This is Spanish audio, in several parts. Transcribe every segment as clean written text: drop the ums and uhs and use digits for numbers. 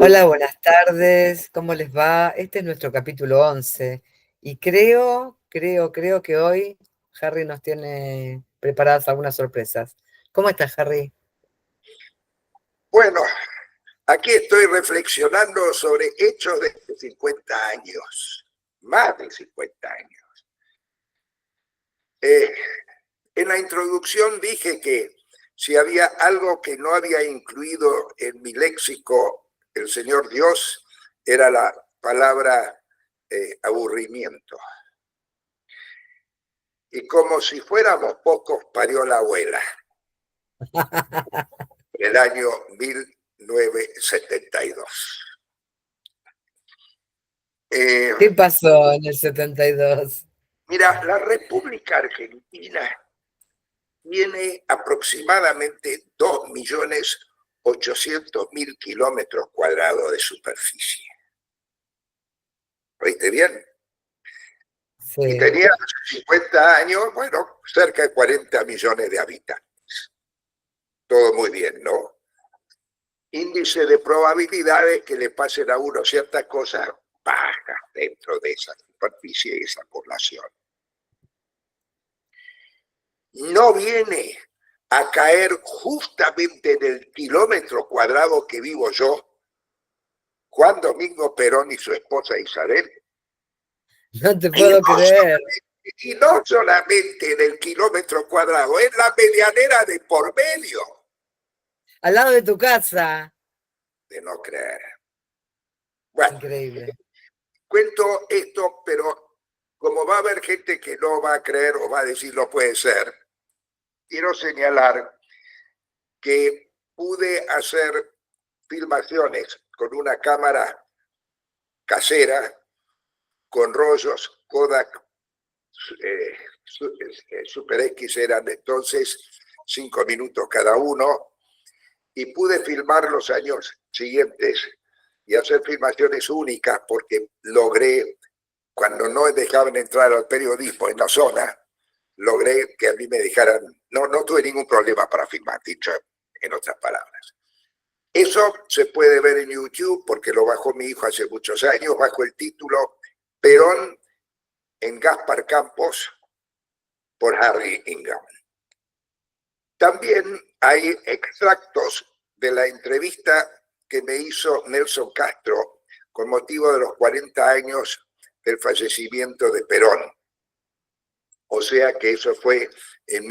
Hola, buenas tardes, ¿cómo les va? Este es nuestro capítulo 11 y creo que hoy Harry nos tiene preparadas algunas sorpresas. ¿Cómo estás, Harry? Bueno, aquí estoy reflexionando sobre hechos de 50 años, más de 50 años. En la introducción dije que si había algo que no había incluido en mi léxico el Señor Dios, era la palabra aburrimiento. Y como si fuéramos pocos, parió la abuela. El año 1972. ¿Qué pasó en el 72? Mira, la República Argentina tiene aproximadamente 2.800.000 kilómetros cuadrados de superficie. ¿Oíste bien? Y Sí. tenía 50 años, bueno, cerca de 40 millones de habitantes. Todo muy bien, ¿no? Índice de probabilidades que le pasen a uno ciertas cosas bajas dentro de esa superficie y esa población. No viene a caer justamente en el kilómetro cuadrado que vivo yo, Juan Domingo Perón y su esposa Isabel. No te puedo creer. Y no solamente en el kilómetro cuadrado, en la medianera de por medio. Al lado de tu casa. De no creer. Bueno, Increíble. cuento esto, pero como va a haber gente que no va a creer o va a decir no puede ser, quiero señalar que pude hacer filmaciones con una cámara casera, con rollos Kodak Super X, eran entonces 5 minutos cada uno, y pude filmar los años siguientes y hacer filmaciones únicas porque logré, cuando no dejaban entrar al periodismo en la zona, logré que a mí me dejaran, no tuve ningún problema para filmar, dicho en otras palabras. Eso se puede ver en YouTube porque lo bajó mi hijo hace muchos años, bajo el título Perón en Gaspar Campos por Harry Ingham. También hay extractos de la entrevista que me hizo Nelson Castro con motivo de los 40 años del fallecimiento de Perón. O sea que eso fue en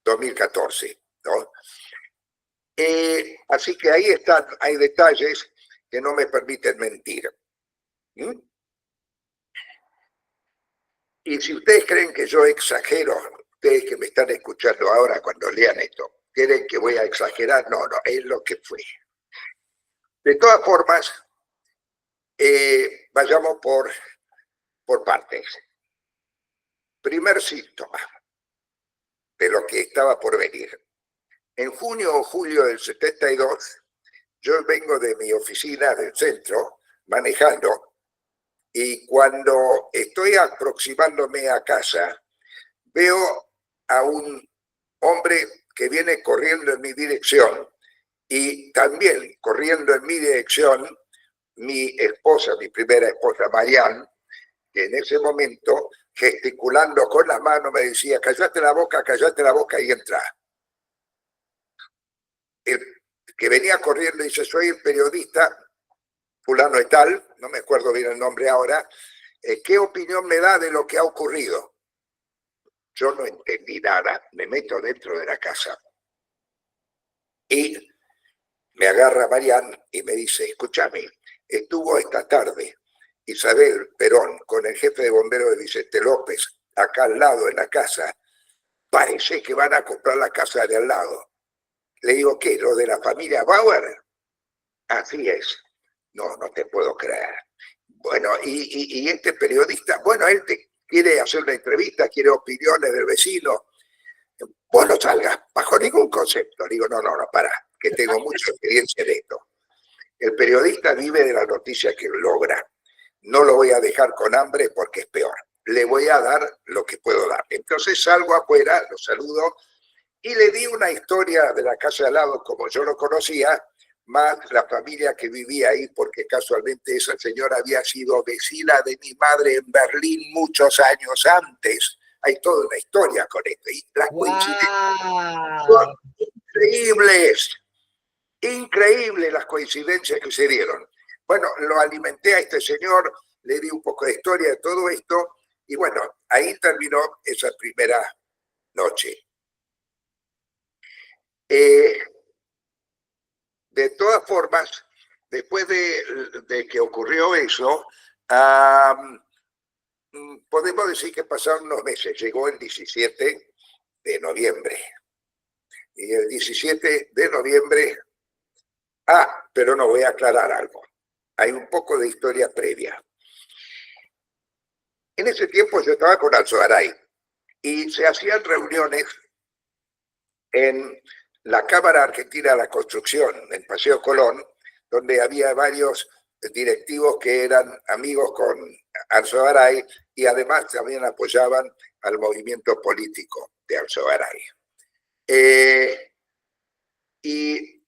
2014, ¿no? Así que ahí están, hay detalles que no me permiten mentir. ¿Mm? Y si ustedes creen que yo exagero, ustedes que me están escuchando ahora cuando lean esto, ¿creen que voy a exagerar? No, es lo que fue. De todas formas, vayamos por partes. Primer síntoma de lo que estaba por venir. En junio o julio del 72, yo vengo de mi oficina del centro manejando, y cuando estoy aproximándome a casa, veo a un hombre que viene corriendo en mi dirección, y también corriendo en mi dirección mi esposa, mi primera esposa, Marianne, que en ese momento, gesticulando con las manos, me decía, cállate la boca y entra. El que venía corriendo dice, soy el periodista fulano de tal, no me acuerdo bien el nombre ahora, ¿qué opinión me da de lo que ha ocurrido? Yo no entendí nada, me meto dentro de la casa y me agarra Marianne y me dice, escúchame, estuvo esta tarde Isabel Perón con el jefe de bomberos de Vicente López acá al lado en la casa, parece que van a comprar la casa de al lado. Le digo, ¿qué? ¿Lo de la familia Bauer? Así es. No te puedo creer. Bueno, y este periodista, bueno, él te quiere hacer una entrevista, quiere opiniones del vecino. Vos no salgas bajo ningún concepto. Le digo, no, para, que tengo mucha experiencia en esto. El periodista vive de la noticia que logra. No lo voy a dejar con hambre porque es peor. Le voy a dar lo que puedo dar. Entonces salgo afuera, lo saludo Y le di una historia de la casa de al lado, como yo lo conocía, más la familia que vivía ahí, porque casualmente esa señora había sido vecina de mi madre en Berlín muchos años antes. Hay toda una historia con esto. Y las coincidencias son ¡Guau! increíbles, increíbles las coincidencias que se dieron. Bueno, lo alimenté a este señor, le di un poco de historia de todo esto, y bueno, ahí terminó esa primera noche. Eh, de todas formas, después de que ocurrió eso, podemos decir que pasaron unos meses. Llegó el 17 de noviembre. Y el 17 de noviembre, pero no voy a aclarar algo. Hay un poco de historia previa. En ese tiempo yo estaba con Alzogaray y se hacían reuniones en la Cámara Argentina de la Construcción, en Paseo Colón, donde había varios directivos que eran amigos con Alzogaray y además también apoyaban al movimiento político de Alzogaray. Y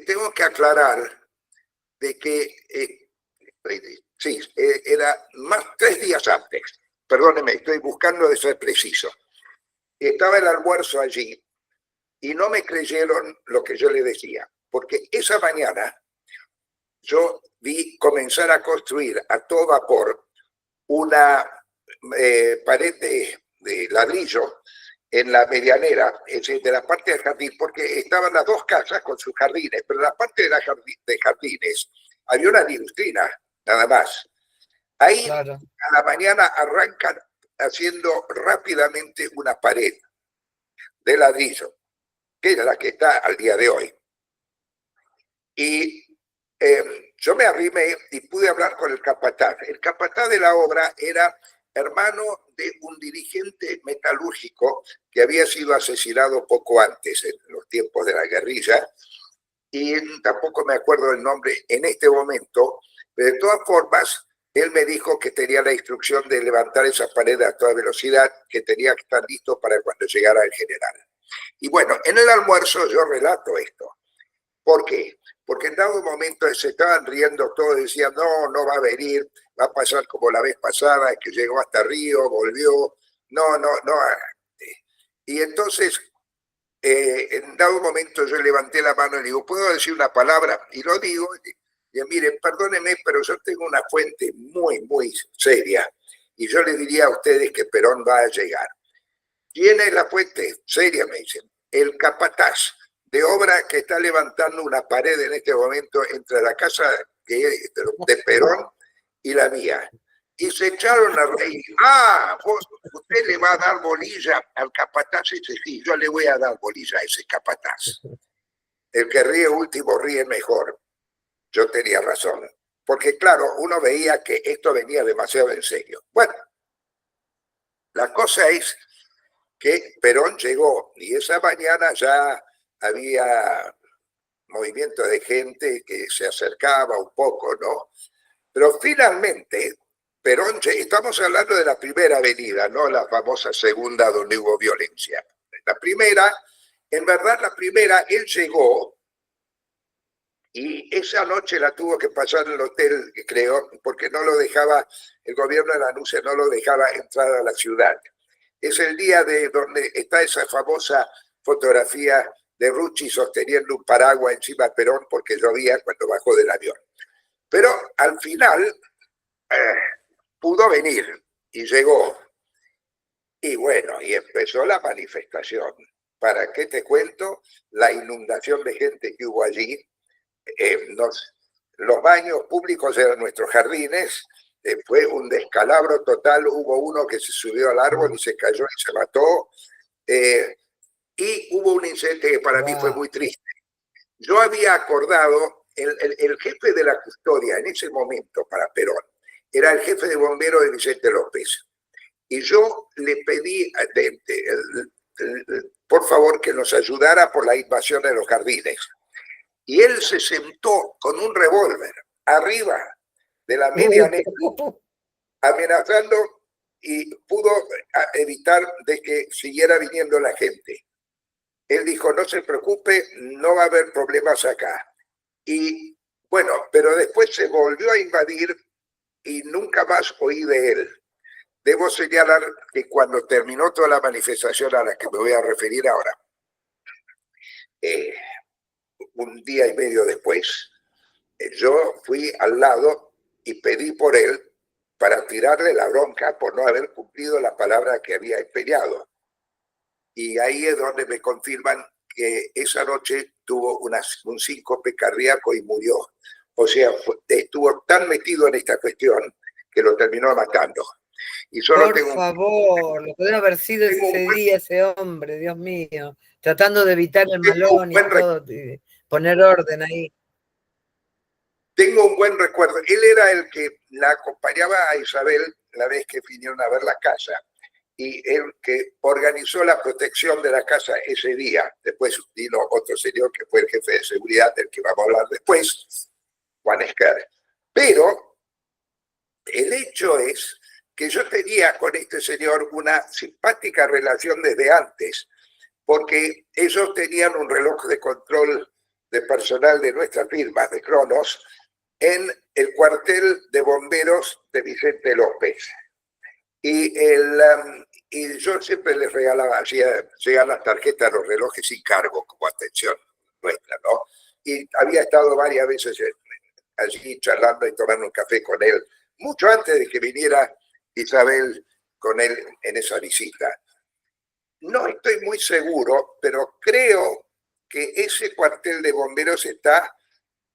tengo que aclarar de que, sí, era más 3 días antes, perdóneme, estoy buscando de ser preciso. Estaba el almuerzo allí y no me creyeron lo que yo le decía, porque esa mañana yo vi comenzar a construir a todo vapor una pared de ladrillo en la medianera, es decir, de la parte del jardín, porque estaban las dos casas con sus jardines, pero en la parte de jardines había una liustrina, nada más. Ahí Claro. a la mañana arrancan haciendo rápidamente una pared de ladrillo, que es la que está al día de hoy. Y yo me arrimé y pude hablar con el capataz. El capataz de la obra era hermano de un dirigente metalúrgico que había sido asesinado poco antes, en los tiempos de la guerrilla, y tampoco me acuerdo el nombre en este momento, pero de todas formas, él me dijo que tenía la instrucción de levantar esa pared a toda velocidad, que tenía que estar listo para cuando llegara el general. Y bueno, en el almuerzo yo relato esto. ¿Por qué? Porque en dado momento se estaban riendo todos, decían, no, no va a venir, va a pasar como la vez pasada, que llegó hasta Río, volvió, no, no, no. Y entonces, en dado momento yo levanté la mano y digo, ¿puedo decir una palabra? Y lo digo, y miren, perdónenme, pero yo tengo una fuente muy, muy seria, y yo le diría a ustedes que Perón va a llegar. ¿Quién es la fuente seria? Me dicen. El capataz de obra que está levantando una pared en este momento entre la casa de Perón y la mía. Y se echaron a reír. Usted le va a dar bolilla al capataz ese. Sí, yo le voy a dar bolilla a ese capataz. El que ríe último ríe mejor. Yo tenía razón. Porque claro, uno veía que esto venía demasiado en serio. Bueno, la cosa es que Perón llegó y esa mañana ya había movimiento de gente que se acercaba un poco, ¿no? Pero finalmente, Perón, estamos hablando de la primera avenida, no la famosa segunda donde hubo violencia. La primera, en verdad la primera, él llegó y esa noche la tuvo que pasar en el hotel, creo, porque no lo dejaba, el gobierno de la Anuncia no lo dejaba entrar a la ciudad. Es el día de donde está esa famosa fotografía de Rucci sosteniendo un paraguas encima de Perón porque llovía cuando bajó del avión. Pero al final pudo venir y llegó. Y bueno, y empezó la manifestación. ¿Para qué te cuento? La inundación de gente que hubo allí. Los baños públicos eran nuestros jardines. Fue un descalabro total. Hubo uno que se subió al árbol y se cayó y se mató. Y hubo un incidente que para mí fue Wow. muy triste. Yo había acordado, el jefe de la custodia en ese momento para Perón era el jefe de bomberos de Vicente López. Y yo le pedí, por favor, que nos ayudara por la invasión de los jardines. Y él se sentó con un revólver arriba de la medianera, amenazando y pudo evitar de que siguiera viniendo la gente. Él dijo, no se preocupe, no va a haber problemas acá. Y bueno, pero después se volvió a invadir y nunca más oí de él. Debo señalar que cuando terminó toda la manifestación a la que me voy a referir ahora, un día y medio después, yo fui al lado y pedí por él para tirarle la bronca por no haber cumplido la palabra que había empeñado. Y ahí es donde me confirman que esa noche tuvo un síncope cardíaco y murió. O sea, estuvo tan metido en esta cuestión que lo terminó matando. Y solo Por favor, lo que debe haber sido ese día ese hombre, Dios mío, tratando de evitar el malón y todo, y poner orden ahí. Tengo un buen recuerdo. Él era el que la acompañaba a Isabel la vez que vinieron a ver la casa y el que organizó la protección de la casa ese día. Después vino otro señor que fue el jefe de seguridad del que vamos a hablar después, Juan Esquer. Pero el hecho es que yo tenía con este señor una simpática relación desde antes, porque ellos tenían un reloj de control de personal de nuestra firma, de Cronos, en el cuartel de bomberos de Vicente López. Y yo siempre les regalaba, hacía llegar las tarjetas, los relojes sin cargo, como atención nuestra, ¿no? Y había estado varias veces allí charlando y tomando un café con él, mucho antes de que viniera Isabel con él en esa visita. No estoy muy seguro, pero creo que ese cuartel de bomberos está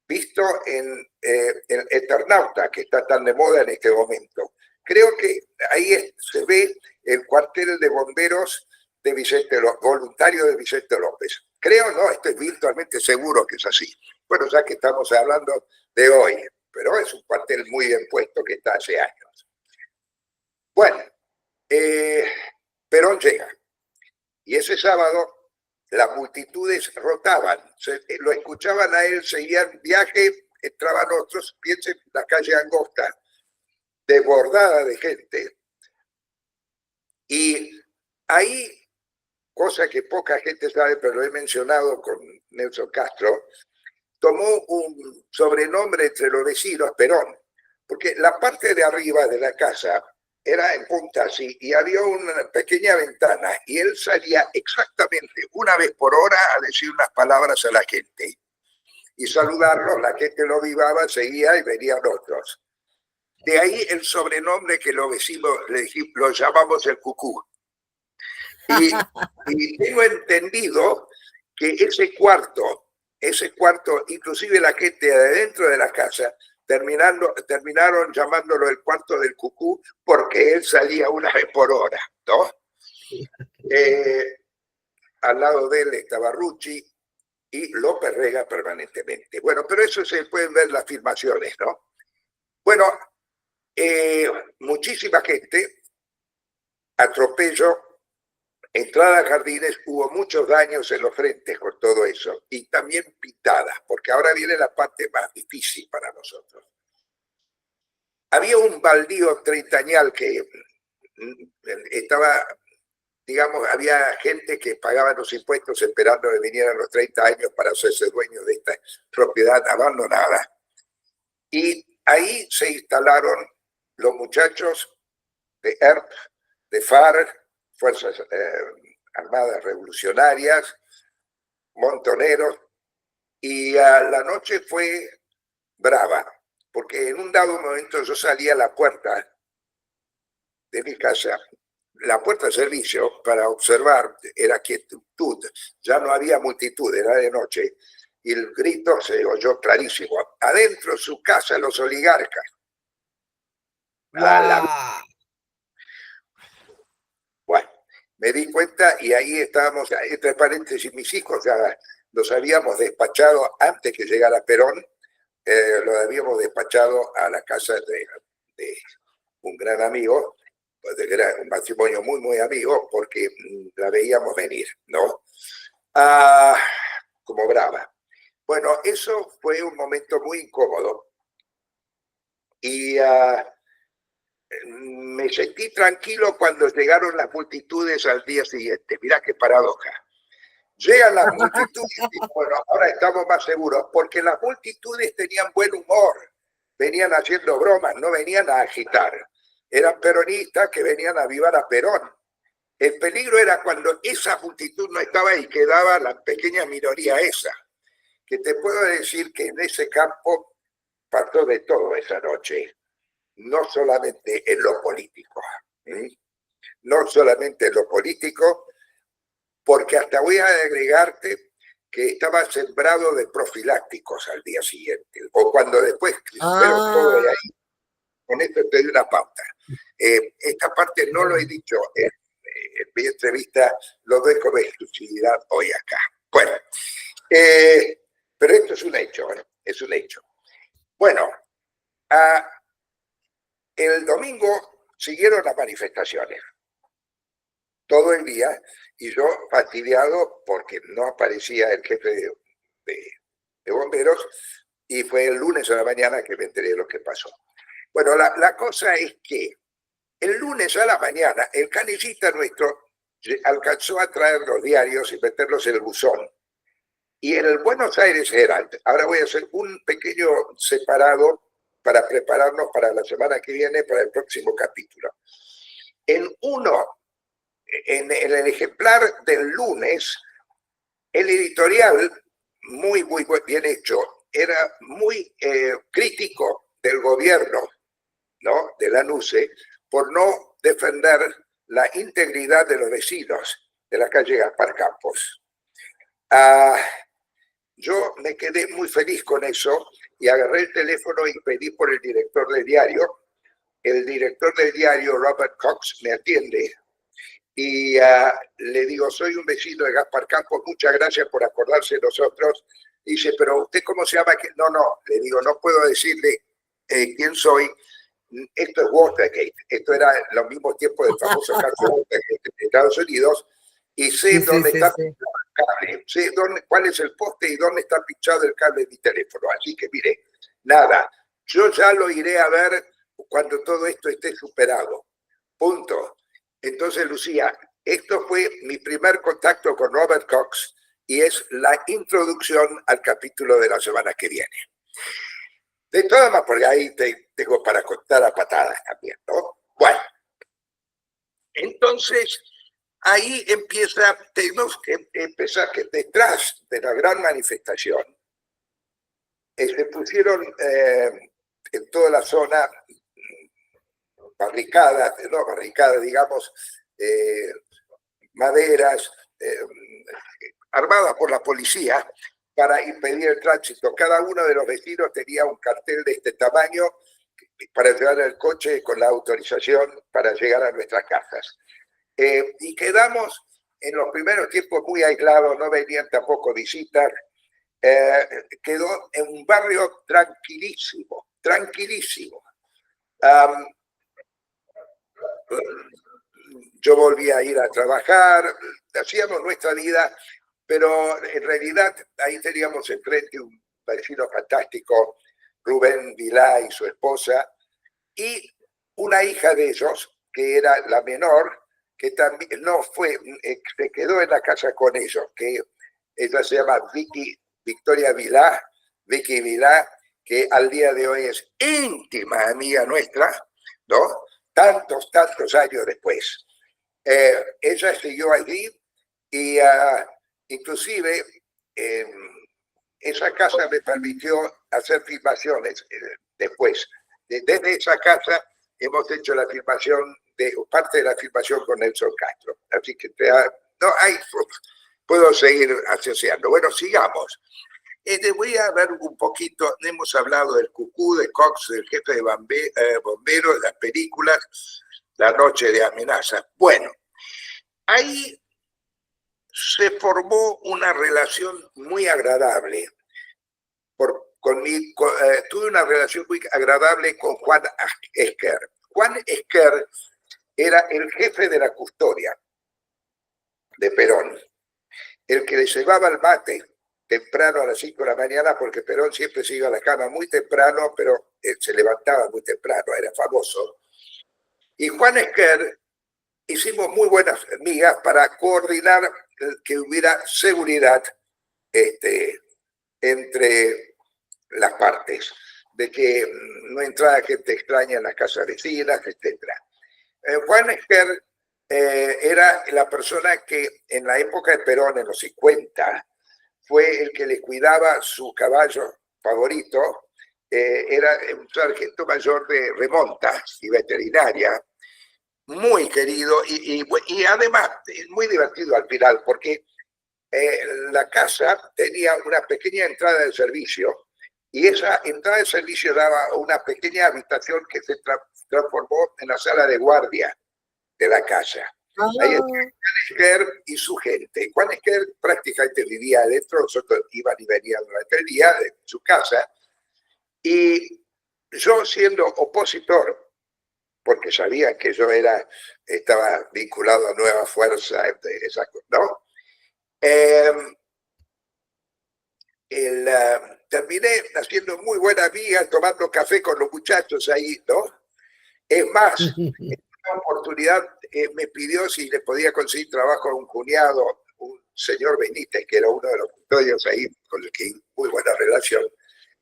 visto en el Eternauta, que está tan de moda en este momento. Creo que ahí se ve el cuartel de bomberos de Vicente López, voluntario de Vicente López. Creo, no, estoy virtualmente seguro que es así. Bueno, ya que estamos hablando de hoy, pero es un cuartel muy bien puesto que está hace años. Bueno, Perón llega y ese sábado las multitudes rotaban, lo escuchaban a él, seguían viaje, entraban otros, piensen la calle angosta, desbordada de gente. Y ahí, cosa que poca gente sabe, pero lo he mencionado con Nelson Castro, tomó un sobrenombre entre los vecinos, Perón, porque la parte de arriba de la casa era en punta así, y había una pequeña ventana, y él salía exactamente una vez por hora a decir unas palabras a la gente, y saludarlos, la gente lo vivaba, seguía y venían otros. De ahí el sobrenombre que los vecinos lo llamamos el cucú. Y tengo entendido que ese cuarto, inclusive la gente de adentro de la casa, terminaron llamándolo el cuarto del cucú porque él salía una vez por hora, ¿no? Al lado de él estaba Rucci y López Rega permanentemente. Bueno, pero eso se pueden ver las filmaciones, ¿no? Bueno, muchísima gente, atropello, entrada a jardines, hubo muchos daños en los frentes con todo eso, y también pintadas, porque ahora viene la parte más difícil para nosotros. Había un baldío treintañal que estaba, digamos, había gente que pagaba los impuestos esperando que vinieran los 30 años para hacerse dueños de esta propiedad abandonada. Y ahí se instalaron los muchachos de ERP, de FARC, Fuerzas Armadas Revolucionarias, montoneros, y la noche fue brava, porque en un dado momento yo salí a la puerta de mi casa, la puerta de servicio, para observar, era quietud, ya no había multitud, era de noche, y el grito se oyó clarísimo: adentro su casa los oligarcas. ¡Wow! Bueno, me di cuenta y ahí estábamos, entre paréntesis, mis hijos ya los habíamos despachado antes que llegara Perón, los habíamos despachado a la casa de un gran amigo, un matrimonio muy, muy amigo, porque la veíamos venir, ¿no? Como brava. Bueno, eso fue un momento muy incómodo. Y me sentí tranquilo cuando llegaron las multitudes al día siguiente. Mirá qué paradoja. Llegan las multitudes y bueno, ahora estamos más seguros, porque las multitudes tenían buen humor, venían haciendo bromas, no venían a agitar. Eran peronistas que venían a avivar a Perón. El peligro era cuando esa multitud no estaba y quedaba la pequeña minoría esa, que te puedo decir que en ese campo pasó de todo esa noche, no solamente en lo político, no solamente en lo político, porque hasta voy a agregarte que estaba sembrado de profilácticos al día siguiente, o cuando después fueron todos de ahí. Con esto te doy una pauta. Esta parte no lo he dicho en mi entrevista, lo doy como exclusividad hoy acá. Bueno, pero esto es un hecho, ¿no? Es un hecho. Bueno, el domingo siguieron las manifestaciones, todo el día, y yo fastidiado porque no aparecía el jefe de bomberos, y fue el lunes a la mañana que me enteré de lo que pasó. Bueno, la cosa es que el lunes a la mañana el canillista nuestro alcanzó a traer los diarios y meterlos en el buzón. Y en el Buenos Aires Herald, ahora voy a hacer un pequeño separado para prepararnos para la semana que viene, para el próximo capítulo. En el ejemplar del lunes, el editorial, muy bien hecho, era muy crítico del gobierno, ¿no?, de la NUCE, por no defender la integridad de los vecinos de la calle Gaspar Campos. Yo me quedé muy feliz con eso y agarré el teléfono y pedí por el director del diario. El director del diario, Robert Cox, me atiende y le digo, soy un vecino de Gaspar Campos, muchas gracias por acordarse de nosotros. Dice, pero ¿usted cómo se llama? No, le digo, no puedo decirle quién soy. Esto es Watergate, esto era en los mismos tiempos del famoso caso Watergate en Estados Unidos, y sé dónde está pinchado el cable, sé cuál es el poste y dónde está pinchado el cable de mi teléfono. Así que mire, nada, yo ya lo iré a ver cuando todo esto esté superado. Punto. Entonces, Lucía, esto fue mi primer contacto con Robert Cox y es la introducción al capítulo de la semana que viene. De todas maneras, porque ahí tengo para contar a patadas también, ¿no? Bueno, entonces ahí tenemos que empezar que detrás de la gran manifestación se pusieron en toda la zona barricadas, no barricadas, digamos, maderas, armadas por la policía, para impedir el tránsito. Cada uno de los vecinos tenía un cartel de este tamaño para llevar el coche con la autorización para llegar a nuestras casas. Y quedamos en los primeros tiempos muy aislados, no venían tampoco visitas. Quedó en un barrio tranquilísimo, tranquilísimo. Yo volví a ir a trabajar, hacíamos nuestra vida, pero en realidad ahí teníamos enfrente un vecino fantástico, Rubén Vilá y su esposa, y una hija de ellos, que era la menor, que también no fue, se quedó en la casa con ellos, que ella se llama Victoria Vilá, Vicky Vilá, que al día de hoy es íntima amiga nuestra, ¿no? Tantos años después. Ella siguió allí y inclusive esa casa me permitió hacer filmaciones después. Desde esa casa hemos hecho la filmación, parte de la filmación con Nelson Castro. Así que puedo seguir asociando. Bueno, sigamos. Voy a hablar un poquito, hemos hablado del cucú, de Cox, del jefe de bomberos, de las películas, La noche de amenazas. Bueno, ahí se formó una relación muy agradable. Tuve una relación muy agradable con Juan Esquer. Juan Esquer era el jefe de la custodia de Perón, el que le llevaba el mate temprano a las 5 de la mañana, porque Perón siempre se iba a la cama muy temprano, pero se levantaba muy temprano, era famoso. Y Juan Esquer hicimos muy buenas migas para coordinar que hubiera seguridad entre las partes, de que no entrara gente extraña en las casas vecinas, etc. Juan Esquer era la persona que en la época de Perón, en los 50, fue el que le cuidaba su caballo favorito. Era un sargento mayor de remontas y veterinaria, muy querido y además muy divertido al final, porque la casa tenía una pequeña entrada de servicio y esa entrada de servicio daba una pequeña habitación que se transformó en la sala de guardia de la casa. Ahí está Juan Esquer y su gente. Juan Esquer prácticamente vivía adentro, nosotros iban y venían durante el día de su casa, y yo, siendo opositor, porque sabían que yo estaba vinculado a Nueva Fuerza, ¿no? Terminé haciendo muy buena amiga, tomando café con los muchachos ahí, ¿no? Es más, en una oportunidad me pidió si le podía conseguir trabajo a un cuñado, un señor Benítez, que era uno de los custodios ahí, con el que muy buena relación.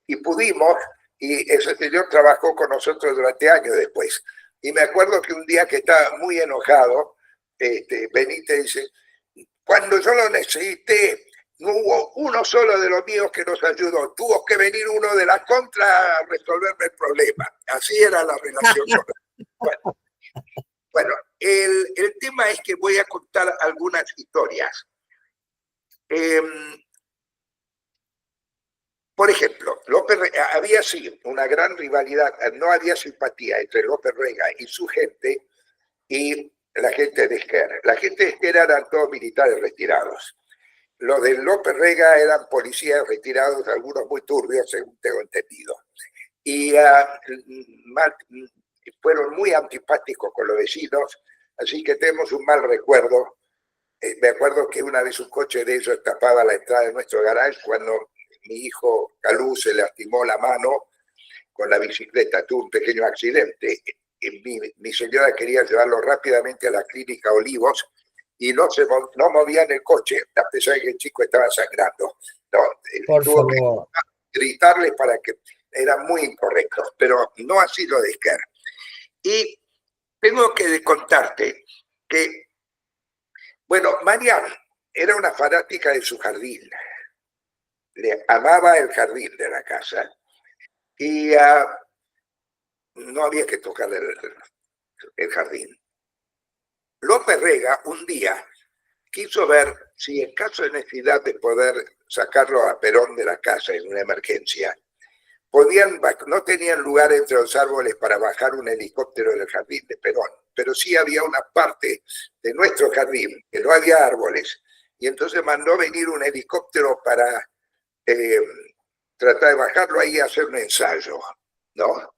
Y pudimos, y ese señor trabajó con nosotros durante años después. Y me acuerdo que un día que estaba muy enojado, Benítez dice, cuando yo lo necesité, no hubo uno solo de los míos que nos ayudó. Tuvo que venir uno de la contra a resolverme el problema. Así era la relación con él. Bueno, el tema es que voy a contar algunas historias. Por ejemplo, había sí una gran rivalidad, no había simpatía entre López Rega y su gente y la gente de Esquer. La gente de Esquer eran todos militares retirados. Los de López Rega eran policías retirados, algunos muy turbios, según tengo entendido. Y fueron muy antipáticos con los vecinos, así que tenemos un mal recuerdo. Me acuerdo que una vez un coche de ellos tapaba la entrada de nuestro garage cuando mi hijo Calú se lastimó la mano con la bicicleta, tuvo un pequeño accidente. Mi señora quería llevarlo rápidamente a la clínica Olivos y no movían el coche, a pesar de que el chico estaba sangrando. No, Por tuvo favor. que gritarle para que eran muy incorrectos, pero no así lo de Esquer. Y tengo que contarte que, bueno, Mariana era una fanática de su jardín, le amaba el jardín de la casa y no había que tocar el jardín. López Rega un día quiso ver si en caso de necesidad de poder sacarlo a Perón de la casa en una emergencia, no tenían lugar entre los árboles para bajar un helicóptero del jardín de Perón, pero sí había una parte de nuestro jardín que no había árboles, y entonces mandó venir un helicóptero para tratar de bajarlo ahí y hacer un ensayo, ¿no?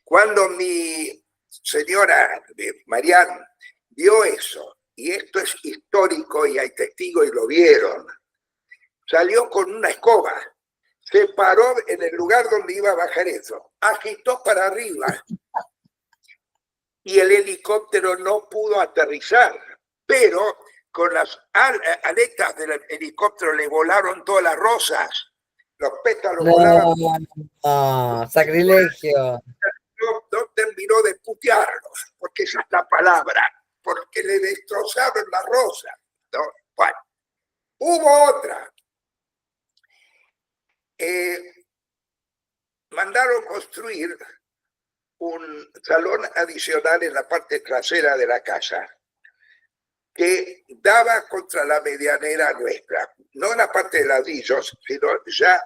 Cuando mi señora Marianne vio eso, y esto es histórico y hay testigos y lo vieron, salió con una escoba, se paró en el lugar donde iba a bajar eso, agitó para arriba y el helicóptero no pudo aterrizar, pero con las aletas del helicóptero le volaron todas las rosas, los pétalos volaban. No, sacrilegio. No terminó de putearlos, porque esa es la palabra, porque le destrozaron la rosa, ¿no? Bueno, hubo otra. Mandaron construir un salón adicional en la parte trasera de la casa que daba contra la medianera nuestra, no en la parte de ladrillos, sino ya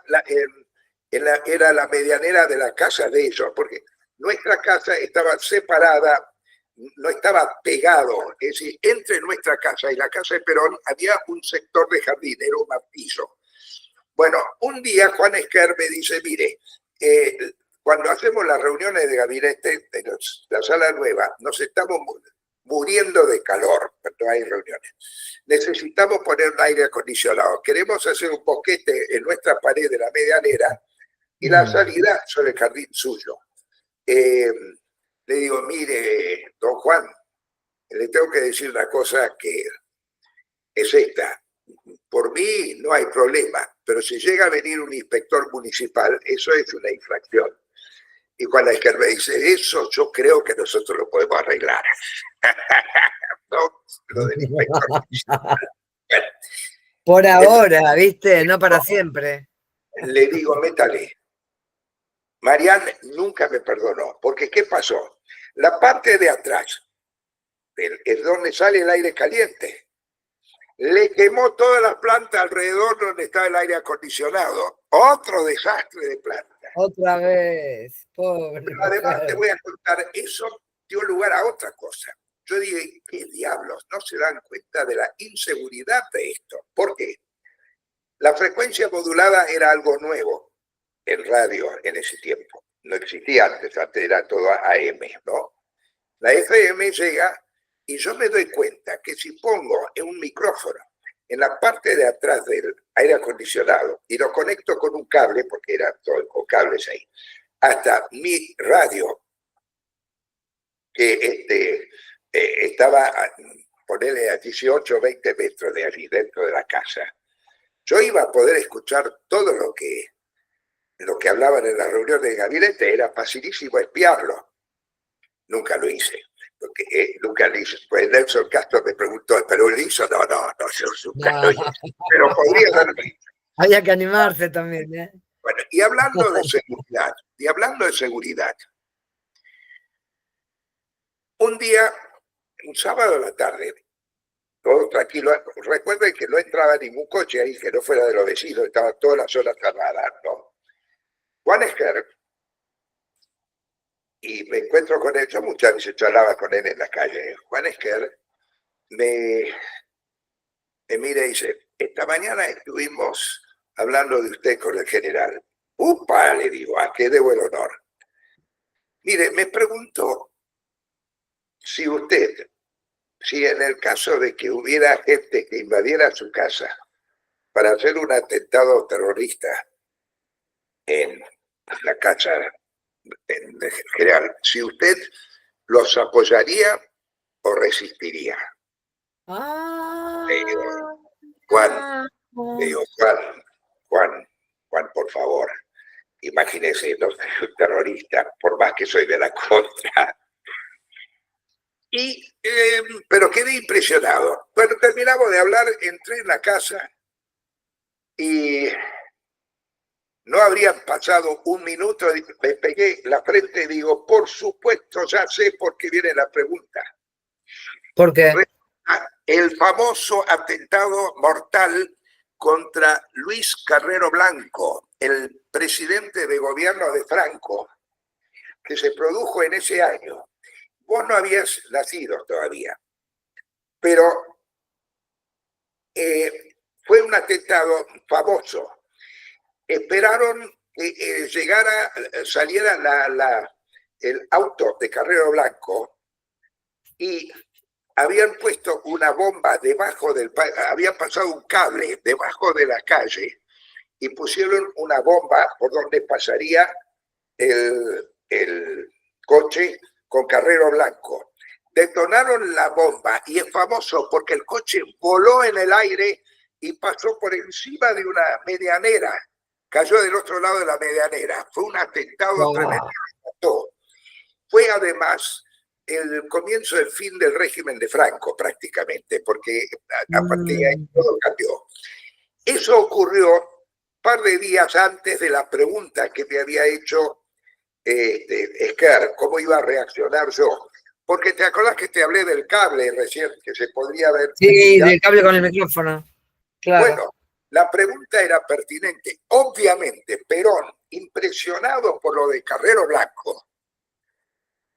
era la medianera de la casa de ellos, porque nuestra casa estaba separada, no estaba pegado, es decir, entre nuestra casa y la casa de Perón había un sector de jardín, era un piso. Bueno, un día Juan Esquer me dice, mire, cuando hacemos las reuniones de gabinete de la sala nueva, nos estamos muriendo de calor cuando hay reuniones. Necesitamos poner un aire acondicionado. Queremos hacer un boquete en nuestra pared de la medianera y la salida sobre el jardín suyo. le digo, mire, don Juan, le tengo que decir una cosa que es esta. Por mí no hay problema, pero si llega a venir un inspector municipal, eso es una infracción. Y Juan Esquer me dice, eso yo creo que nosotros lo podemos arreglar. No, lo del inspector municipal. Bueno, Por ahora, ¿viste? No para siempre. le digo, métale. Marianne nunca me perdonó, porque ¿qué pasó? La parte de atrás, es donde sale el aire caliente, le quemó todas las plantas alrededor donde está el aire acondicionado. Otro desastre de planta. Otra vez, pobre Pero además te mujer. voy a contar, eso dio lugar a otra cosa. Yo dije, ¿qué diablos? No se dan cuenta de la inseguridad de esto. ¿Por qué? La frecuencia modulada era algo nuevo en radio en ese tiempo. No existía antes era todo AM, ¿no? La FM llega y yo me doy cuenta que si pongo en un micrófono en la parte de atrás del aire acondicionado y lo conecto con un cable, porque era todo con cables ahí, hasta mi radio, que estaba a ponerle a 18 o 20 metros de allí dentro de la casa, yo iba a poder escuchar todo lo que hablaban en la reunión de gabinete. Era facilísimo espiarlo. Nunca lo hice. Porque nunca lo hice. Pues Nelson Castro me preguntó, ¿pero lo hizo? No, yo nunca lo hice. Pero podría haberlo hecho. Había que animarse también, ¿eh? Bueno, y hablando de seguridad, un día, un sábado a la tarde, todo tranquilo. Recuerden que no entraba ningún coche ahí que no fuera de los vecinos, estaba toda la zona cerrada, ¿no? Juan Esquer, y me encuentro con él, yo muchas veces charlaba con él en la calle. Juan Esquer me mira y dice, esta mañana estuvimos hablando de usted con el general. ¡Upa! Le digo, ¿a qué debo el honor? Mire, me preguntó si en el caso de que hubiera gente que invadiera su casa para hacer un atentado terrorista en la casa en general, si usted los apoyaría o resistiría. Le digo, Juan, Juan, por favor, imagínese, no soy un terrorista, por más que soy de la contra. Pero quedé impresionado. Cuando terminamos de hablar, entré en la casa y no habrían pasado un minuto, me pegué la frente y digo, por supuesto, ya sé por qué viene la pregunta. ¿Por qué? El famoso atentado mortal contra Luis Carrero Blanco, el presidente de gobierno de Franco, que se produjo en ese año. Vos no habías nacido todavía, pero fue un atentado famoso. Esperaron que saliera el auto de Carrero Blanco y habían puesto una bomba debajo habían pasado un cable debajo de la calle y pusieron una bomba por donde pasaría el coche con Carrero Blanco. Detonaron la bomba y es famoso porque el coche voló en el aire y pasó por encima de una medianera. Cayó del otro lado de la medianera. Fue un atentado tremendo. Fue además el comienzo del fin del régimen de Franco, prácticamente, porque a partir de ahí todo cambió. Eso ocurrió un par de días antes de la pregunta que me había hecho Esquer, cómo iba a reaccionar yo. Porque te acordás que te hablé del cable recién, que se podría ver. Sí, del cable con el micrófono. Claro. Bueno, la pregunta era pertinente. Obviamente, Perón, impresionado por lo de Carrero Blanco,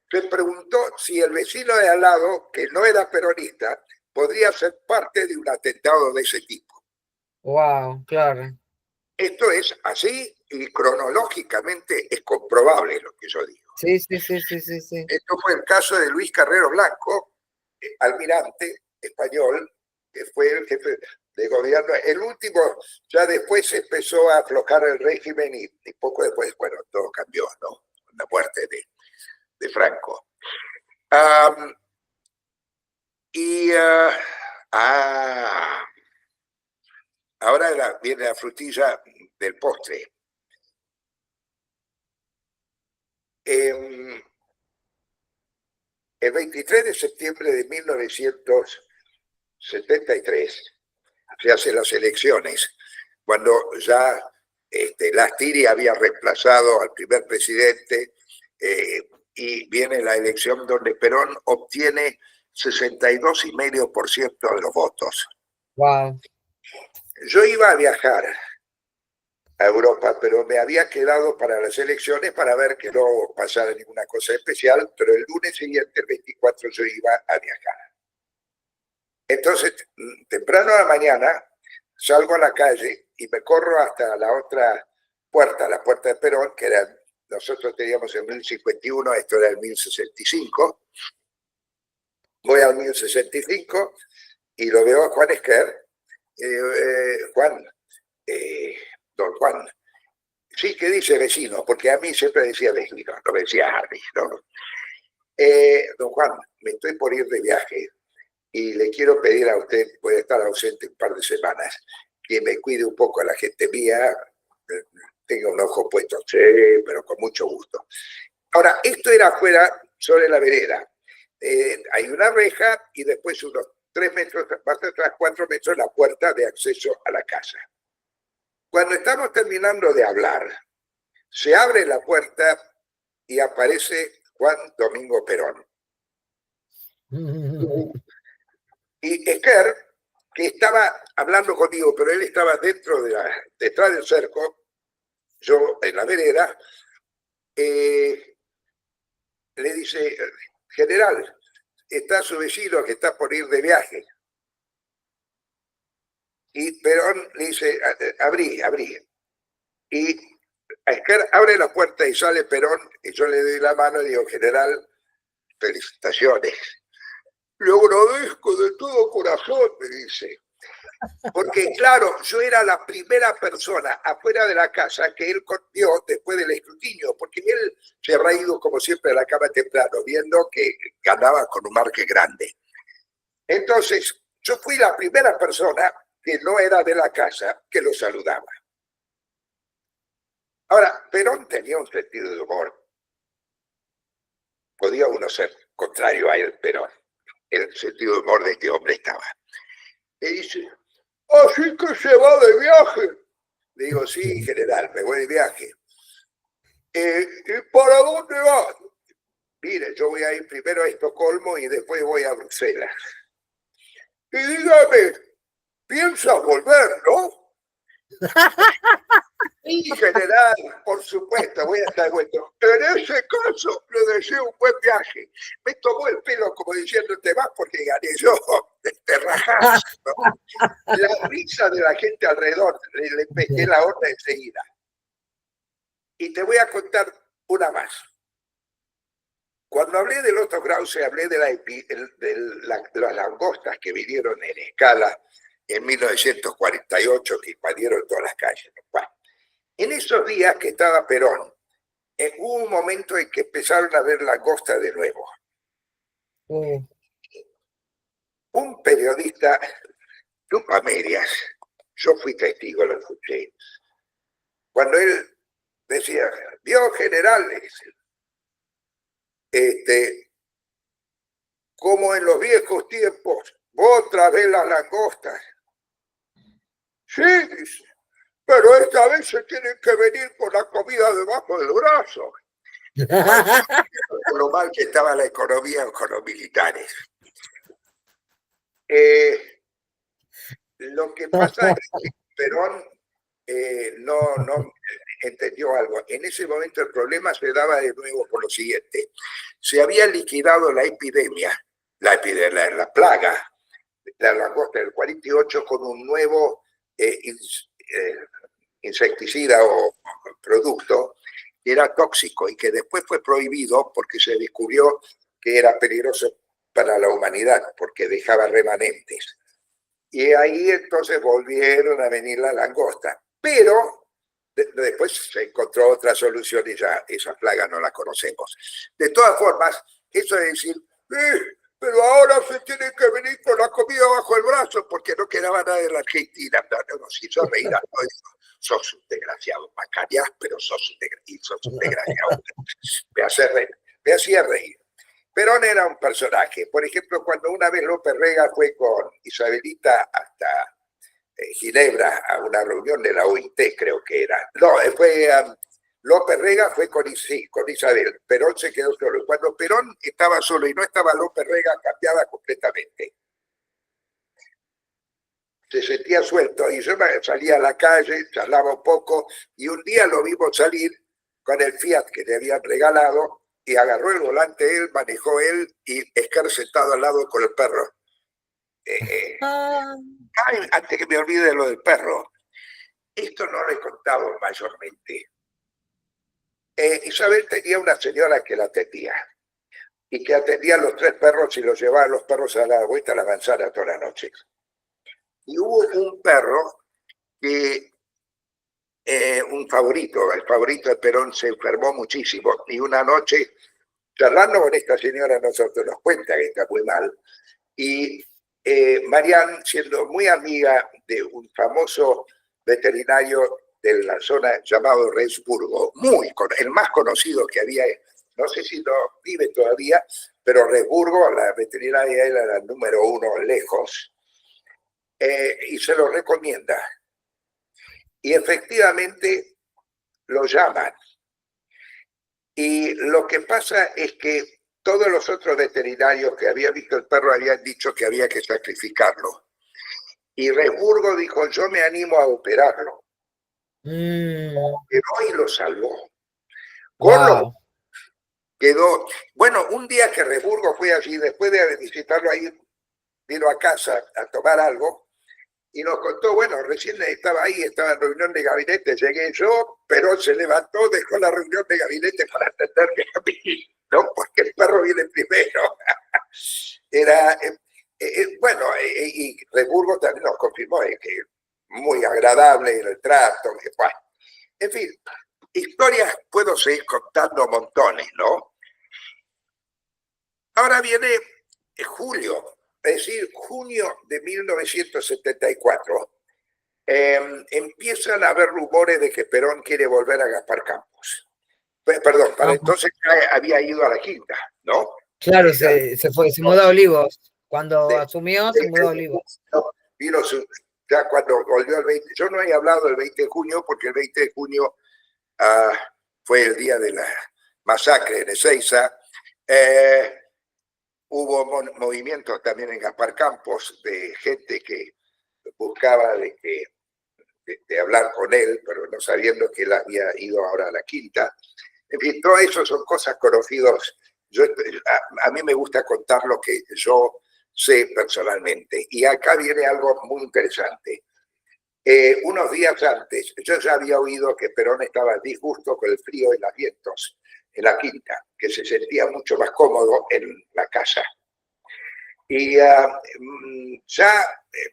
se preguntó si el vecino de al lado, que no era peronista, podría ser parte de un atentado de ese tipo. Wow, claro. Esto es así y cronológicamente es comprobable lo que yo digo. Sí. Esto fue el caso de Luis Carrero Blanco, almirante español, que fue el jefe de gobierno. El último, ya después se empezó a aflojar el régimen y poco después, bueno, todo cambió, ¿no? La muerte de Franco. Am, y ah, ahora viene la frutilla del postre. El 23 de septiembre de 1973 se hacen las elecciones, cuando ya Lastiri había reemplazado al primer presidente y viene la elección donde Perón obtiene 62,5% de los votos. Wow. Yo iba a viajar a Europa, pero me había quedado para las elecciones para ver que no pasara ninguna cosa especial, pero el lunes siguiente, el 24, yo iba a viajar. Entonces, temprano a la mañana, salgo a la calle y me corro hasta la otra puerta, la puerta de Perón, que era, nosotros teníamos el 1051, esto era el 1065. Voy al 1065 y lo veo a Juan Esquer. Don Juan, sí, que dice vecino, porque a mí siempre decía vecino, no me decía Harry, ¿no? Don Juan, me estoy por ir de viaje y le quiero pedir a usted, voy a estar ausente un par de semanas, que me cuide un poco a la gente mía, tenga un ojo puesto, sí, pero con mucho gusto. Ahora, esto era afuera, sobre la vereda. Hay una reja y después unos 3 metros, más atrás 4 metros, la puerta de acceso a la casa. Cuando estamos terminando de hablar, se abre la puerta y aparece Juan Domingo Perón. Y Esquer, que estaba hablando conmigo, pero él estaba detrás del cerco, yo en la vereda, le dice, general, está su vecino que está por ir de viaje. Y Perón le dice, abrí. Y Esquer abre la puerta y sale Perón, y yo le doy la mano y digo, general, felicitaciones. Lo agradezco de todo corazón, me dice. Porque, claro, yo era la primera persona afuera de la casa que él vio después del escrutinio, porque él se habrá ido, como siempre, a la cama temprano, viendo que ganaba con un margen grande. Entonces, yo fui la primera persona que no era de la casa que lo saludaba. Ahora, Perón tenía un sentido de humor. Podía uno ser contrario a él, pero el sentido de humor de este hombre estaba. Y dice, así que se va de viaje. Le digo, sí, general, me voy de viaje. ¿Y para dónde vas? Mire, yo voy a ir primero a Estocolmo y después voy a Bruselas. Y dígame, ¿piensa volver, no? Sí, general, por supuesto, voy a estar vuelto. En ese caso, le deseo un buen viaje. Me tomó el pelo como diciendo, te vas porque gané yo, te rajás, ¿no? La risa de la gente alrededor, le pegué la onda enseguida. Y te voy a contar una más. Cuando hablé del Otto Krause, hablé de las langostas que vinieron en escala en 1948, que invadieron todas las calles. Bueno, en esos días que estaba Perón, hubo un momento en que empezaron a ver langostas de nuevo. Un periodista, Tupamedias, yo fui testigo, lo escuché, cuando él decía, vio generales, como en los viejos tiempos, otra vez las langostas. Sí, dice, pero esta vez se tienen que venir con la comida debajo del brazo. Por lo mal que estaba la economía con los militares. Lo que pasa es que Perón no entendió algo. En ese momento el problema se daba de nuevo por lo siguiente. Se había liquidado la epidemia, la plaga, la langosta del 48 con un nuevo insecticida o producto que era tóxico y que después fue prohibido porque se descubrió que era peligroso para la humanidad porque dejaba remanentes. Y ahí entonces volvieron a venir la langosta. Pero después se encontró otra solución y ya esa plaga no la conocemos. De todas formas, Eso es decir, pero ahora se tiene que venir con la comida bajo el brazo porque no quedaba nada en la Argentina. Nos hizo reír a todos. Sos un desgraciado, macaneás, pero sos un desgraciado. Me hacía reír. Perón era un personaje. Por ejemplo, cuando una vez López Rega fue con Isabelita hasta Ginebra a una reunión de la OIT, creo que era. No, López Rega fue con Isabel. Perón se quedó solo. Y cuando Perón estaba solo y no estaba López Rega, cambiaba completamente. Se sentía suelto y yo salía a la calle, charlaba un poco y un día lo vimos salir con el Fiat que le habían regalado y agarró el volante él, manejó él y Escar sentado al lado con el perro. Antes que me olvide lo del perro, esto no lo he contado mayormente. Isabel tenía una señora que la atendía y que atendía a los 3 perros y los llevaba a los perros a la vuelta a la manzana toda la noche. Y hubo un perro que, un favorito, el favorito de Perón se enfermó muchísimo y una noche, charlando con esta señora, nosotros nos cuenta que está muy mal, y Marián, siendo muy amiga de un famoso veterinario de la zona llamado Resburgo, el más conocido que había, no sé si no vive todavía, pero Resburgo, la veterinaria era la número 1 lejos, y se lo recomienda. Y efectivamente lo llaman. Y lo que pasa es que todos los otros veterinarios que habían visto el perro habían dicho que había que sacrificarlo. Y Resburgo dijo, yo me animo a operarlo. Pero hoy lo salvó. Con lo quedó, bueno, un día que Resburgo fue allí, después de visitarlo ahí, vino a casa a tomar algo y nos contó, bueno, recién estaba ahí, estaba en reunión de gabinete, llegué yo, pero se levantó, dejó la reunión de gabinete para atenderme a mí, ¿no? Porque el perro viene primero. Era, bueno, y Resburgo también nos confirmó que muy agradable el trato, bueno. En fin, historias puedo seguir contando montones, ¿no? Ahora viene julio, es decir, junio de 1974. Empiezan a haber rumores de que Perón quiere volver a Gaspar Campos. Perdón, para entonces ya había ido a la Quinta, ¿no? Claro, se mudó a Olivos. Cuando asumió, se mudó a Olivos. Vino ya cuando volvió el 20, yo no he hablado del 20 de junio porque el 20 de junio fue el día de la masacre en Ezeiza. Hubo movimientos también en Gaspar Campos de gente que buscaba de hablar con él, pero no sabiendo que él había ido ahora a la Quinta. En fin, todo eso son cosas conocidas. A mí me gusta contar lo que yo sé personalmente. Y acá viene algo muy interesante. Unos días antes, yo ya había oído que Perón estaba disgusto con el frío y los vientos en la Quinta, que se sentía mucho más cómodo en la casa. Y ya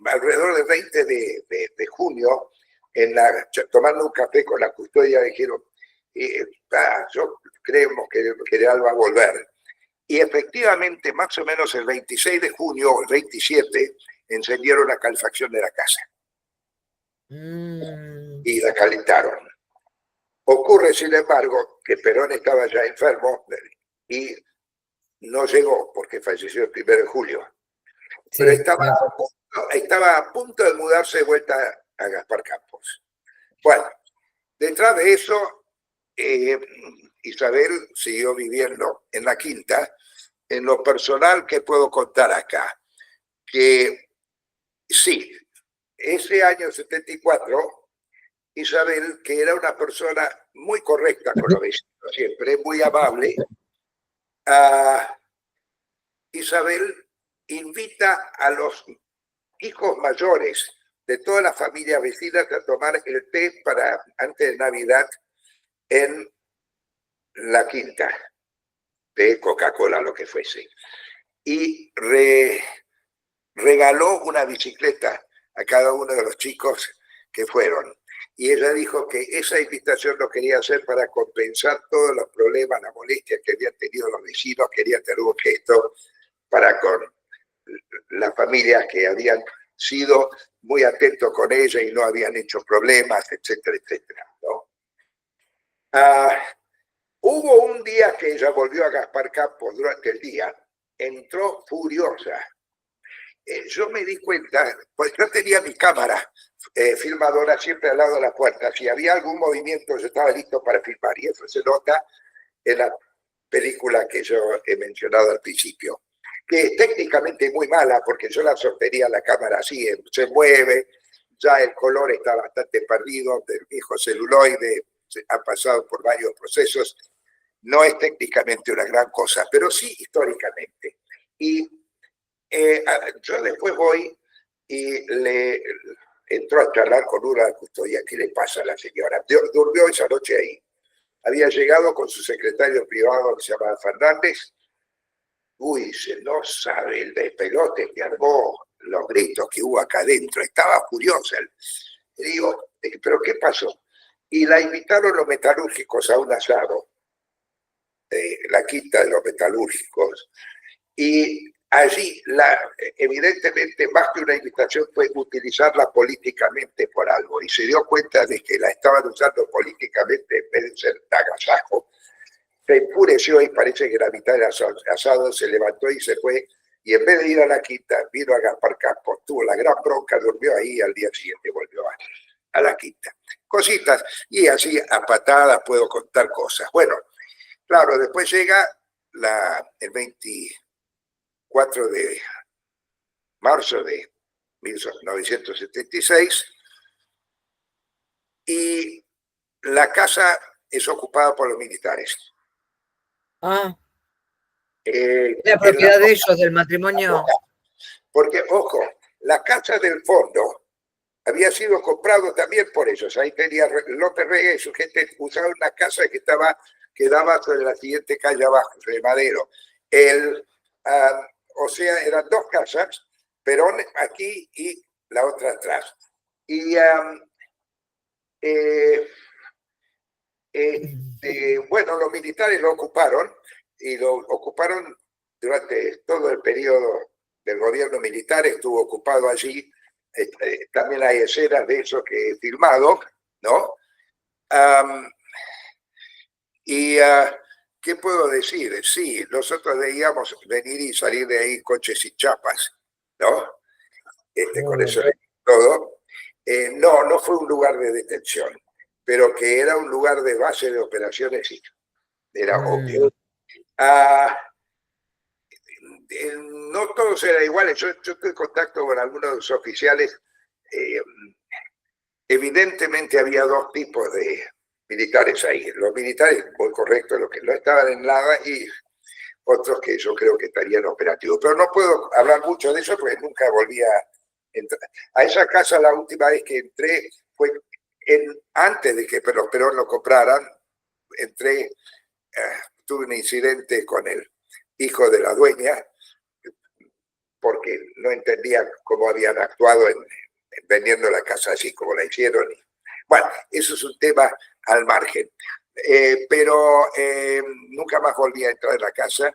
alrededor del 20 de junio, tomando un café con la custodia, dijeron, yo creemos que General va a volver. Y efectivamente, más o menos el 26 de junio o el 27, encendieron la calefacción de la casa. Y la calentaron. Ocurre, sin embargo, que Perón estaba ya enfermo y no llegó porque falleció el 1 de julio. Sí, pero estaba a punto de mudarse de vuelta a Gaspar Campos. Bueno, detrás de eso, Isabel siguió viviendo en la Quinta. En lo personal, ¿qué puedo contar acá? Que sí, ese año 74, Isabel, que era una persona muy correcta con los vecinos, siempre muy amable, Isabel invita a los hijos mayores de todas las familias vecinas a tomar el té para antes de Navidad en la Quinta, de Coca-Cola, lo que fuese. Y regaló una bicicleta a cada uno de los chicos que fueron. y ella dijo que esa invitación lo quería hacer para compensar todos los problemas, las molestias que habían tenido los vecinos, quería tener un gesto para con las familias que habían sido muy atentos con ella y no habían hecho problemas, etcétera, etcétera, ¿no? Hubo un día que ella volvió a Gaspar Campos durante el día, entró furiosa. Yo me di cuenta, pues yo tenía mi cámara filmadora siempre al lado de la puerta. Si había algún movimiento, yo estaba listo para filmar. Y eso se nota en la película que yo he mencionado al principio, que es técnicamente muy mala, porque yo la sostenía la cámara así, se mueve, ya el color está bastante perdido, del viejo celuloide, ha pasado por varios procesos. No es técnicamente una gran cosa, pero sí históricamente. Y yo después voy y le entro a charlar con una custodia. ¿Qué le pasa a la señora? Durmió esa noche ahí. Había llegado con su secretario privado que se llamaba Fernández. Uy, se no sabe el despelote que armó, los gritos que hubo acá adentro. Estaba furiosa. Le digo, ¿pero qué pasó? Y la invitaron los metalúrgicos a un asado, la quinta de los metalúrgicos. Y allí, evidentemente, más que una invitación, fue utilizarla políticamente por algo. Y se dio cuenta de que la estaban usando políticamente en vez de ser agasajo. Se enfureció y parece que la mitad del asado se levantó y se fue. Y en vez de ir a la quinta, vino a Gaspar Campos. Tuvo la gran bronca, durmió ahí y al día siguiente volvió a la quinta. Cositas. Y así a patadas puedo contar cosas. Bueno, claro, después llega el 24 de marzo de 1976 y la casa es ocupada por los militares. Ah, la propiedad de ellos, del matrimonio. Porque, ojo, la casa del fondo había sido comprado también por ellos. Ahí tenía López Rega y su gente usaban una casa que daba sobre la siguiente calle abajo, de Madero. O sea, eran dos casas, Perón aquí y la otra atrás. Y bueno, los militares lo ocuparon y lo ocuparon durante todo el periodo del gobierno militar, estuvo ocupado allí. También hay escenas de eso que he filmado, ¿no? ¿Qué puedo decir? Sí, nosotros veíamos venir y salir de ahí coches y chapas, ¿no? Con eso todo. No fue un lugar de detención, pero que era un lugar de base de operaciones, sí, era obvio. No todos eran iguales. Yo estoy en contacto con algunos de los oficiales. Evidentemente había dos tipos de militares ahí. Los militares, muy correctos, los que no estaban en nada, y otros que yo creo que estarían operativos. Pero no puedo hablar mucho de eso porque nunca volví a entrar. A esa casa la última vez que entré fue antes de que Perón lo compraran. Entré, tuve un incidente con el hijo de la dueña, porque no entendía cómo habían actuado en vendiendo la casa así como la hicieron. Bueno, eso es un tema al margen. Pero nunca más volví a entrar en la casa.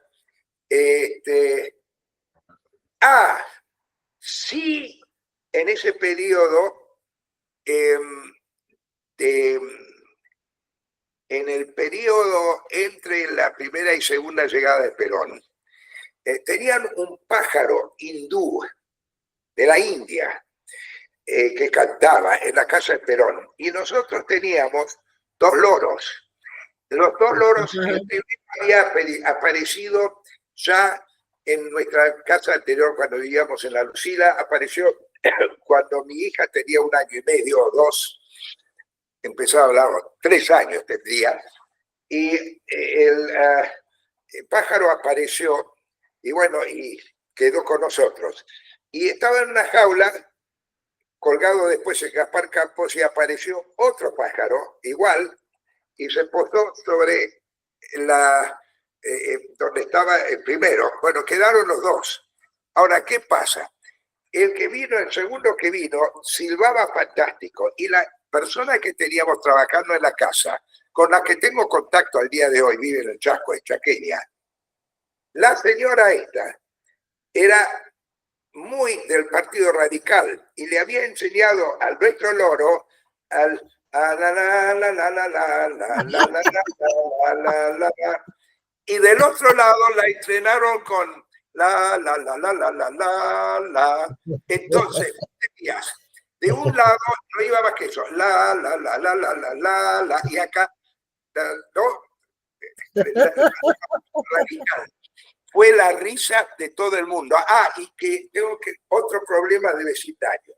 Sí, en ese periodo, en el periodo entre la primera y segunda llegada de Perón, tenían un pájaro hindú de la India que cantaba en la casa de Perón. Y nosotros teníamos dos loros. Los dos loros había aparecido ya en nuestra casa anterior cuando vivíamos en La Lucila. Apareció cuando mi hija tenía 1 año y medio o 2. Empezó a hablar, 3 años tendría. Y el pájaro apareció y bueno, y quedó con nosotros. Y estaba en una jaula, colgado después en Gaspar Campos, y apareció otro pájaro, igual, y se posó sobre donde estaba el primero. Bueno, quedaron los dos. Ahora, ¿qué pasa? El segundo que vino, silbaba fantástico, y personas que teníamos trabajando en la casa, con las que tengo contacto al día de hoy, vive en el Chasco de Chaqueña. La señora esta era muy del Partido Radical y le había enseñado al Alberto Loro al y del otro lado la entrenaron con la. Entonces, tenías, de un lado no iba más que eso, la, y acá, ¿no? Radical. Fue la risa de todo el mundo. Y que tengo otro problema de vecindario.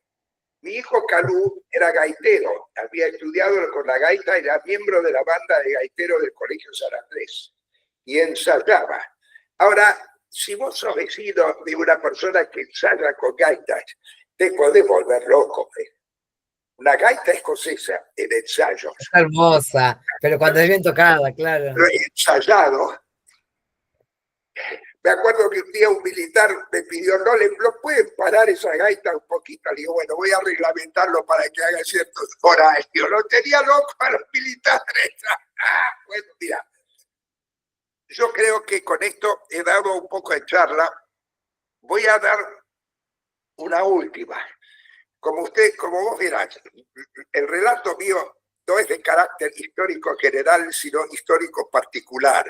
Mi hijo Calú era gaitero, había estudiado con la gaita, era miembro de la banda de gaiteros del Colegio San Andrés y ensayaba. Ahora, si vos sos vecino de una persona que ensaya con gaitas, te podés volver loco. Una gaita escocesa en ensayo. Es hermosa, pero cuando es bien tocada, claro. Ensayado. Me acuerdo que un día un militar me pidió, no pueden parar esa gaita un poquito. Le digo, bueno, voy a reglamentarlo para que haga ciertos horarios. Lo tenía loco a los militares. Bueno, mira, yo creo que con esto he dado un poco de charla. Voy a dar una última. Como vos verás, el relato mío no es de carácter histórico general, sino histórico particular.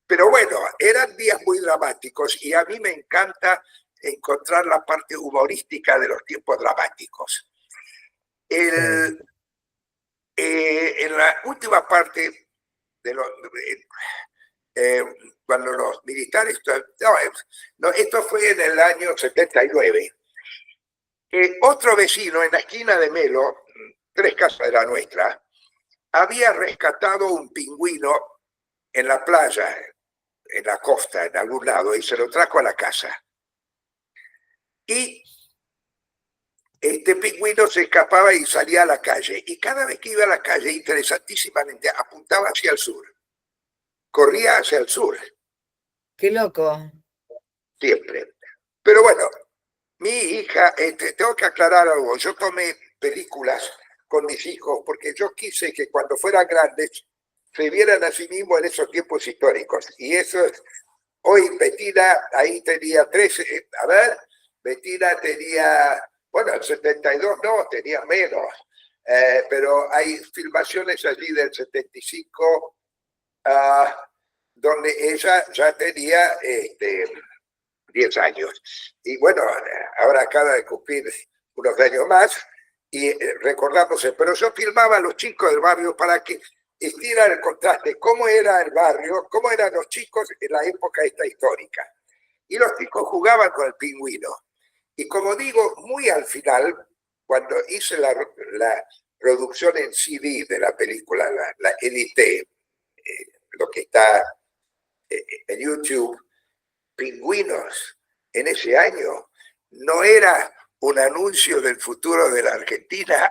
Pero bueno, eran días muy dramáticos y a mí me encanta encontrar la parte humorística de los tiempos dramáticos. En la última parte, cuando los militares... No, esto fue en el año 79. Otro vecino en la esquina de Melo, 3 casas de la nuestra, había rescatado un pingüino en la playa, en la costa, en algún lado, y se lo trajo a la casa. Y este pingüino se escapaba y salía a la calle. Y cada vez que iba a la calle, interesantísimamente, apuntaba hacia el sur. Corría hacia el sur. Qué loco. Siempre. Pero bueno, mi hija, tengo que aclarar algo. Yo tomé películas con mis hijos porque yo quise que cuando fueran grandes se vieran a sí mismos en esos tiempos históricos. Y eso es, hoy Bettina ahí tenía 13, Bettina tenía, bueno, el 72 no, tenía menos, pero hay filmaciones allí del 75 donde ella ya tenía 10 años. Y bueno, ahora acaba de cumplir unos años más y recordándose, pero yo filmaba a los chicos del barrio para que estirar el contraste, cómo era el barrio, cómo eran los chicos en la época esta histórica. Y los chicos jugaban con el pingüino. Y como digo, muy al final, cuando hice la producción en CD de la película, la edité, lo que está en YouTube, Pingüinos en ese año no era un anuncio del futuro de la Argentina,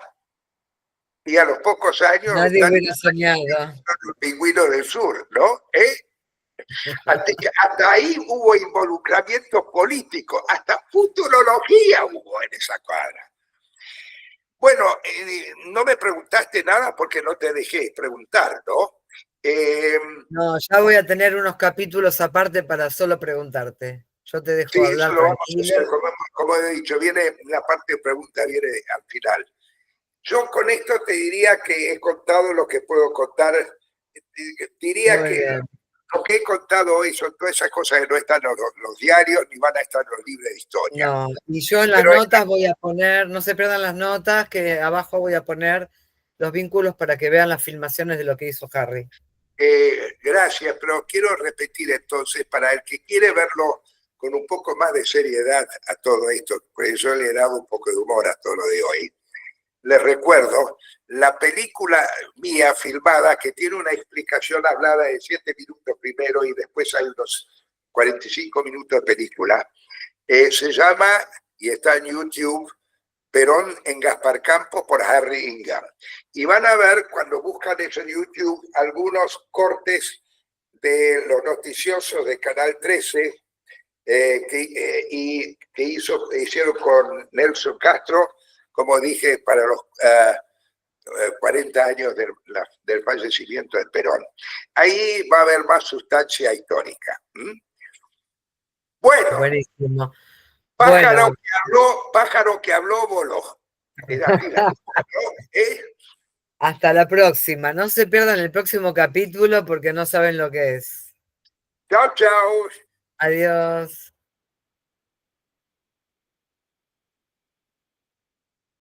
y a los pocos años nadie hubiera soñado. Los pingüinos del sur, ¿no? Hasta ahí hubo involucramiento político, hasta futurología hubo en esa cuadra. Bueno, no me preguntaste nada porque no te dejé preguntar, ¿no? No, ya voy a tener unos capítulos aparte para solo preguntarte. Yo te dejo hablar. Eso lo vamos a hacer, como he dicho, viene la parte de pregunta, viene al final. Yo con esto te diría que he contado lo que puedo contar. Diría muy que bien. lo que he contado hoy son todas esas cosas que no están en los diarios ni van a estar en los libros de historia. No, y yo en las notas voy a poner, no se pierdan las notas, que abajo voy a poner los vínculos para que vean las filmaciones de lo que hizo Harry. Gracias, pero quiero repetir entonces, para el que quiere verlo con un poco más de seriedad a todo esto, pues yo le he dado un poco de humor a todo lo de hoy. Les recuerdo la película mía filmada que tiene una explicación hablada de 7 minutos primero y después hay unos 45 minutos de película. Se llama, y está en YouTube, Perón en Gaspar Campos por Harry Ingham. Y van a ver, cuando buscan eso en YouTube, algunos cortes de los noticiosos de Canal 13 que hicieron con Nelson Castro, como dije, para 40 años del fallecimiento de Perón. Ahí va a haber más sustancia histórica. Bueno, Buenísimo. pájaro Bueno, pájaro que habló, voló. Era así la cosa, ¿no? hasta la próxima. No se pierdan el próximo capítulo porque no saben lo que es. Chao, chao. Adiós.